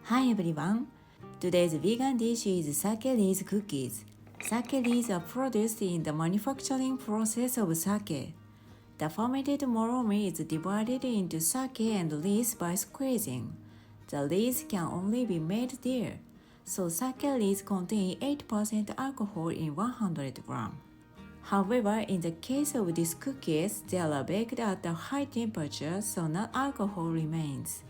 Hi everyone! Today's vegan dish is sake leaves cookies. Sake leaves are produced in the manufacturing process of sake. The fermented moromi is divided into sake and leaves by squeezing. The leaves can only be made there, so sake leaves contain 8% alcohol in 100 grams. However, in the case of these cookies, they are baked at a high temperature, so no alcohol remains.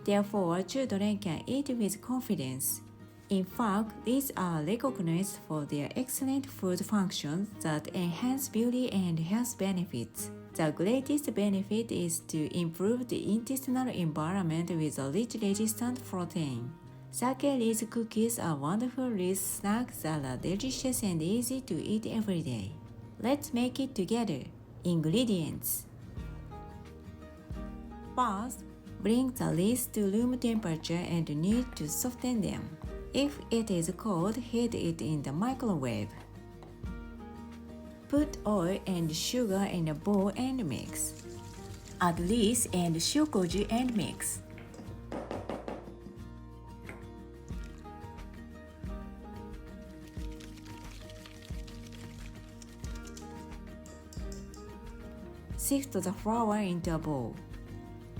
Therefore, children can eat with confidence. In fact, these are recognized for their excellent food functions that enhance beauty and health benefits. The greatest benefit is to improve the intestinal environment with a rich resistant protein. Sake leaves cookies are wonderful leaf snacks that are delicious and easy to eat every day. Let's make it together. Ingredients. First, bring the leaves to room temperature and knead to soften them. If it is cold, heat it in the microwave. Put oil and sugar in a bowl and mix. Add leaves and Shio Koji and mix. Sift the flour into a bowl.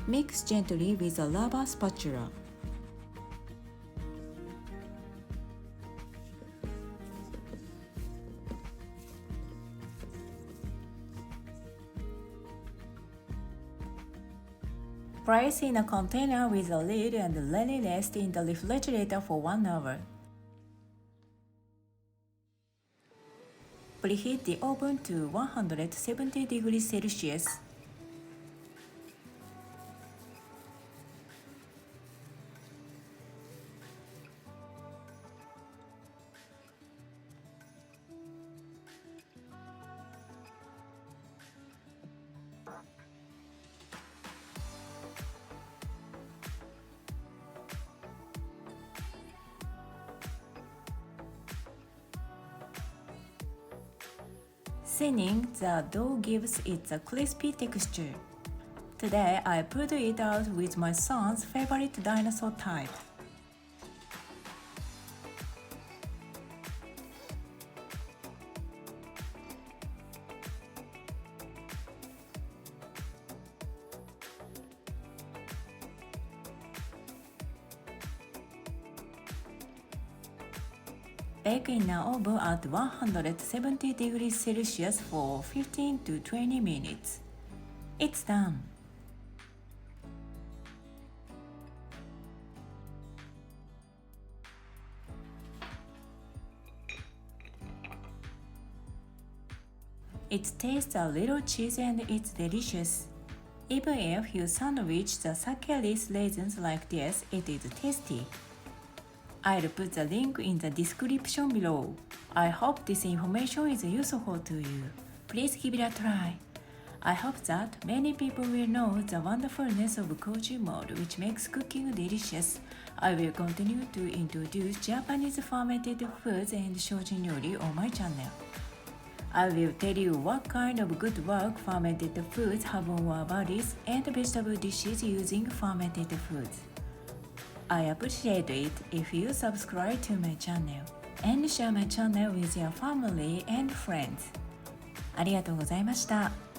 Mix gently with a rubber spatula. Place in a container with a lid and let it rest in the refrigerator for 1 hour. Preheat the oven to 170 degrees Celsius. Thinning the dough gives it a crispy texture. Today I put it out with my son's favorite dinosaur type. Bake in an oven at 170 degrees Celsius for 15 to 20 minutes. It's done. It tastes a little cheesy and it's delicious. Even if you sandwich the sake leaf raisins like this, it is tasty. I'll put the link in the description below. I hope this information is useful to you. Please give it a try. I hope that many people will know the wonderfulness of Koji mode, which makes cooking delicious. I will continue to introduce Japanese fermented foods and shoujin ryori on my channel. I will tell you what kind of good work fermented foods have on our bodies and vegetable dishes using fermented foods. I appreciate it if you subscribe to my channel and share my channel with your family and friends. ありがとうございました。